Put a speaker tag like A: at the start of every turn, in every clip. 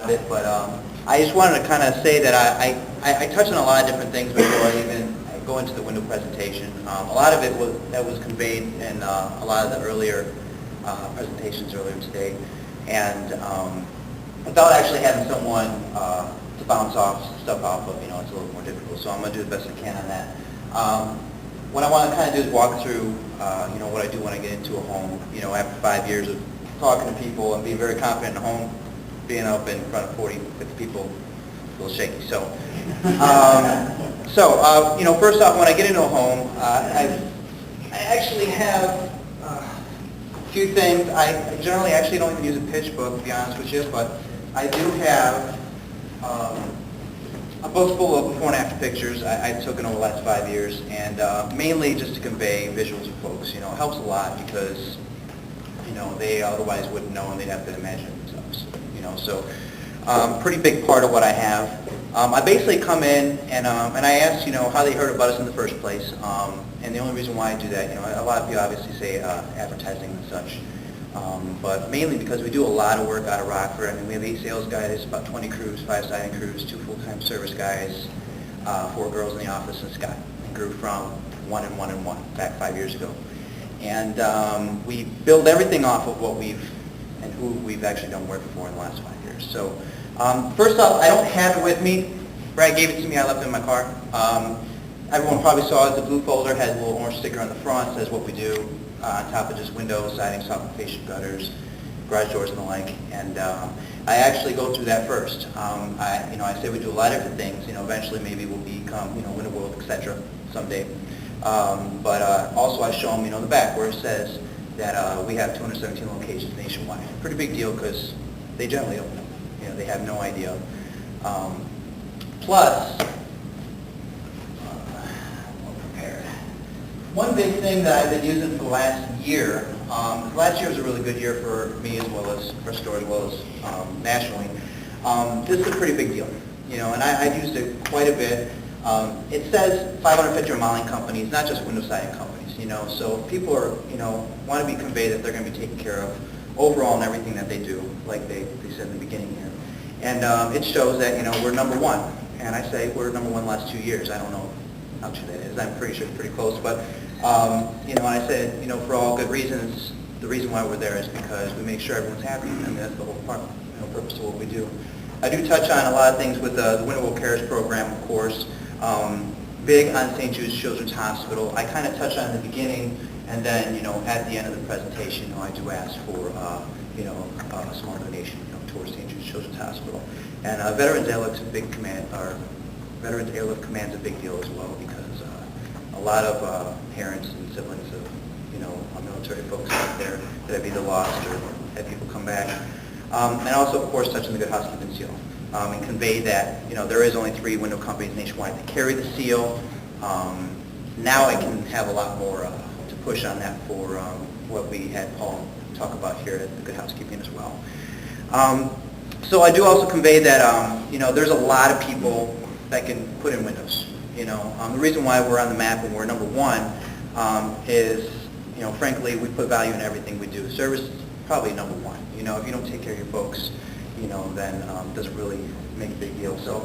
A: it, but I just wanted to kind of say that I touch on a lot of different things before I even go into the window presentation. A lot of it was conveyed in a lot of the earlier presentations earlier today, and without actually having someone to bounce off stuff off of, it's a little more difficult. So I'm going to do the best I can on that. What I want to kind of do is walk through, what I do when I get into a home. After 5 years of talking to people and being very confident in a home, being up in front of 40, 50 people, a little shaky. So, first off, when I get into a home, I actually have a few things. I generally actually don't even use a pitch book, to be honest with you, but I do have a book full of before and after pictures I took in over the last 5 years, and mainly just to convey visuals for folks. It helps a lot because, they otherwise wouldn't know and they'd have to imagine it themselves. So pretty big part of what I have. I basically come in and I ask, how they heard about us in the first place. And the only reason why I do that, a lot of people obviously say advertising and such. But mainly because we do a lot of work out of Rockford. I mean, we have 8 sales guys, about 20 crews, 5 siding crews, 2 full-time service guys, 4 girls in the office, and Scott. And grew from 1 and 1 and 1 back 5 years ago. And we build everything off of what we've and who we've actually done work for in the last 5 years. So first off, I don't have it with me. Brad gave it to me. I left it in my car. Everyone probably saw it. The blue folder has a little orange sticker on the front. Says what we do. On top of just windows, siding, soffit fascia gutters, garage doors, and the like. And I actually go through that first. I say we do a lot of different things. Eventually maybe we'll become, Window World, etc. someday. But also I show them, the back where it says that we have 217 locations nationwide. Pretty big deal because they generally don't know. They have no idea. Plus, one big thing that I've been using for the last year, last year was a really good year for me as well as for store as well as nationally. This is a pretty big deal, and I've used it quite a bit. It says 550 remodeling companies, not just window siding companies, so people are, want to be conveyed that they're going to be taken care of overall in everything that they do, like they said in the beginning here. And it shows that, we're number 1, and I say we're number 1 the last 2 years. I don't know how true that is. I'm pretty sure it's pretty close, but and I said, for all good reasons, the reason why we're there is because we make sure everyone's happy, and that's the whole purpose of what we do. I do touch on a lot of things with the Window World Cares program, of course. Big on St. Jude's Children's Hospital. I kind of touch on it in the beginning, and then, at the end of the presentation, I do ask for, a small donation, towards St. Jude's Children's Hospital. And Veterans Airlift's a big command, or Veterans Airlift Command's a big deal as well, because a lot of parents and siblings of, military folks out there that have either lost or had people come back. And also, of course, touch on the Good Housekeeping Seal. And convey that, there is only 3 window companies nationwide that carry the seal. Now I can have a lot more to push on that for what we had Paul talk about here at the Good Housekeeping as well. So I do also convey that, there's a lot of people that can put in windows. The reason why we're on the map and we're number 1 is, frankly, we put value in everything we do. Service is probably number 1. If you don't take care of your folks, then it doesn't really make a big deal. So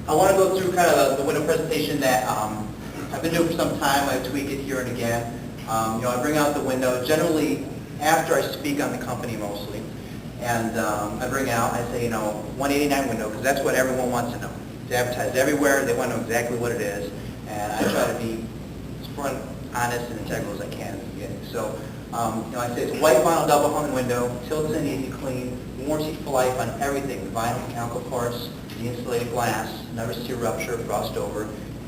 A: I want to go through kind of the window presentation that I've been doing for some time. I tweak it here and again. I bring out the window generally after I speak on the company mostly. And I bring out, I say, 189 window, because that's what everyone wants to know. It's advertised everywhere. They want to know exactly what it is. And I try to be as front, honest, and integral as I can at the beginning. So, I say it's a white vinyl double hung window, tilts in easy clean, warranty for life on everything, the vinyl mechanical parts, the insulated glass, never see rupture, frost over.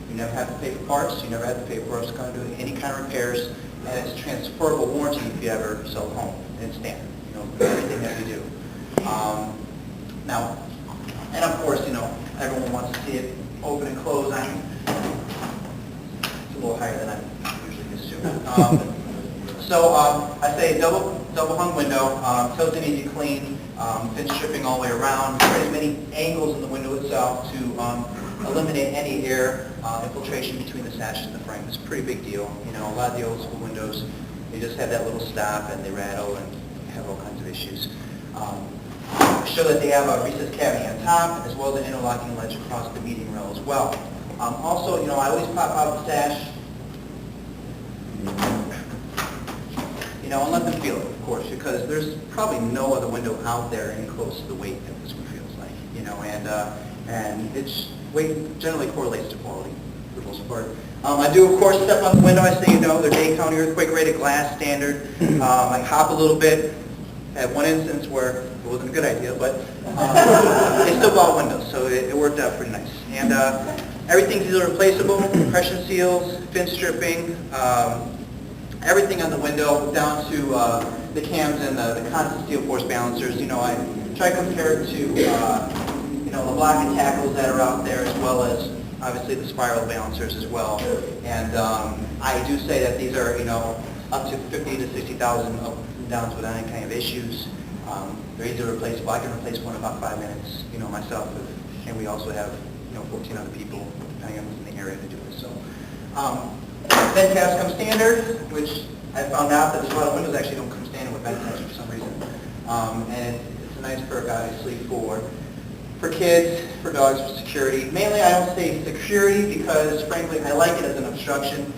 A: You never have to pay for parts. You never have to pay for us to come and do any kind of repairs. And it's transferable warranty if you ever sell a home. And it's standard. Everything that we do. Now, and of course, everyone wants to see it open and close. It's a little higher than I'm usually used to. So I say double hung window, tilt and easy clean, finish stripping all the way around. There's many angles in the window itself to eliminate any air infiltration between the sashes and the frame. It's a pretty big deal. A lot of the old school windows, they just have that little stop and they rattle and have all kinds of issues. Show that they have a recessed cavity on top, as well as an interlocking ledge across the median rail as well. Also, I always pop out the sash, and let them feel it, of course, because there's probably no other window out there any close to the weight that this one feels like, and its weight generally correlates to quality for the most part. I do, of course, step on the window. I say, they're Dade County earthquake-rated glass standard. I hop a little bit. Had one instance where it wasn't a good idea, but they still bought windows, so it worked out pretty nice. And everything's either replaceable, compression seals, fin stripping, everything on the window down to the cams and the constant steel force balancers. I try to compare it to the block and tackles that are out there, as well as obviously the spiral balancers as well. And I do say that these are up to 50 to 60,000 up and downs without any kind of issues. They're easy to replace. I can replace one in about 5 minutes, myself, and we also have 14 other people depending on who's in the area to do this. So. Vent tabs come standard, which I found out that there's a lot of windows actually don't come standard with vent tabs for some reason. And it's a nice perk, obviously, for kids, for dogs, for security. Mainly, I don't say security because, frankly, I like it as an obstruction.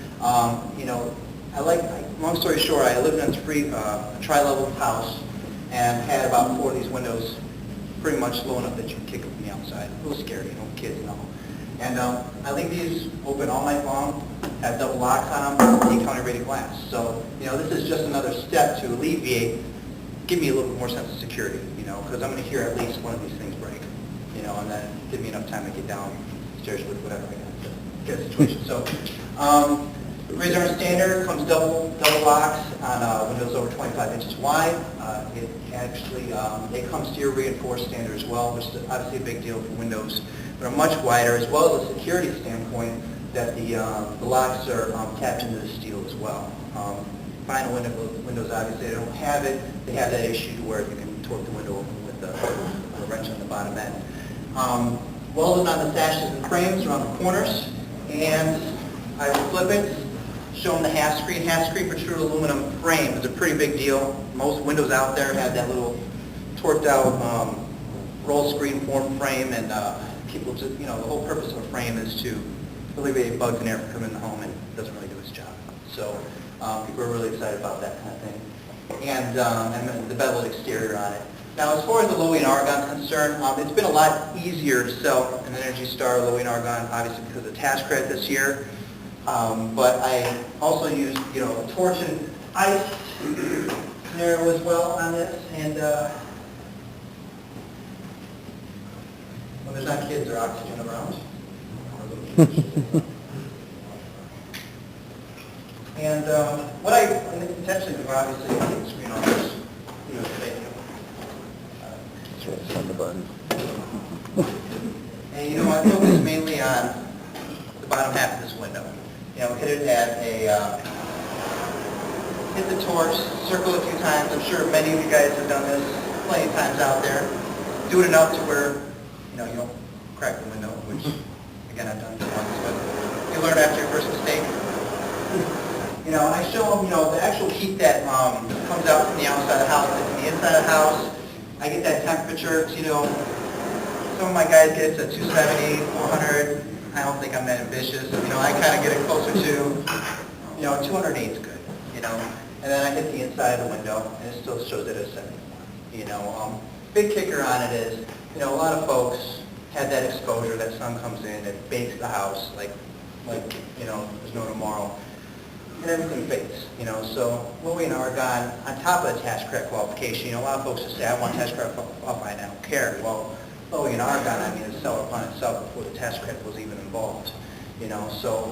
A: Long story short, I lived in a tri-level house and had about 4 of these windows pretty much low enough that you can kick them from the outside. A little scary, kids and all. And I leave these open all night long, have double locks on them, Dade County rated glass. So, this is just another step to alleviate, give me a little bit more sense of security, because I'm going to hear at least one of these things break, and then give me enough time to get downstairs with whatever I got to get a situation. So, Razor and standard comes double locks on windows over 25 inches wide. It actually, it comes steel reinforced standard as well, which is obviously a big deal for windows. They're much wider, as well as a security standpoint, that the locks are tapped into the steel as well. Vinyl windows, obviously, they don't have it. They have that issue where you can torque the window open with a wrench on the bottom end. Welded on the sashes and frames around the corners, and I will flip it, show them the half-screen. Half-screen protrude aluminum frame is a pretty big deal. Most windows out there have that little torqued-out roll screen form frame, and people just, the whole purpose of a frame is to alleviate bugs and air from coming in the home, and it doesn't really do its job. So people are really excited about that kind of thing. And then the beveled exterior on it. Now, as far as the Lowy and Argon is concerned, it's been a lot easier to sell an Energy Star Lowy and Argon, obviously because of tax credit this year. But I also used, a torch and ice scenario as well on this, and when there's not kids or oxygen around. And what I intentionally do, obviously, I take the screen off this,
B: On the button.
A: And I focus mainly on the bottom half of this window. Hit it at hit the torch, circle it a few times. I'm sure many of you guys have done this plenty of times out there. Do it enough to where, you don't crack the window, which, again, I've done this once, but you learn after your first mistake. I show them, the actual heat that comes out from the outside of the house, and from the inside of the house. I get that temperature, some of my guys get it to 270, 400. I don't think I'm that ambitious. I kind of get it closer to, 208 is good, And then I hit the inside of the window, and it still shows it at 74. Big kicker on it is, a lot of folks had that exposure, that sun comes in, it bakes the house like there's no tomorrow. And everything fades, So Lowy and Argon, on top of the tax credit qualification, a lot of folks just say, I want tax credit qualified, I don't care. Well, Lowy and Argon, the seller upon itself before the tax credit was even involved, So,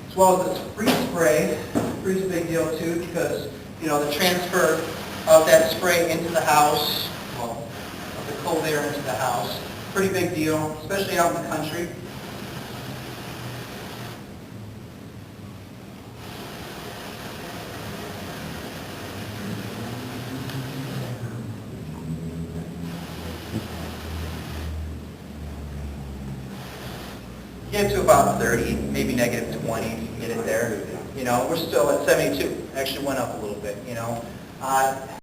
A: as well as this freeze spray, freeze is a big deal too, because, the transfer of that spray into the house, of the cold air into the house, pretty big deal, especially out in the country. Get to about 30, maybe negative 20 if you can get it there. We're still at 72. Actually went up a little bit,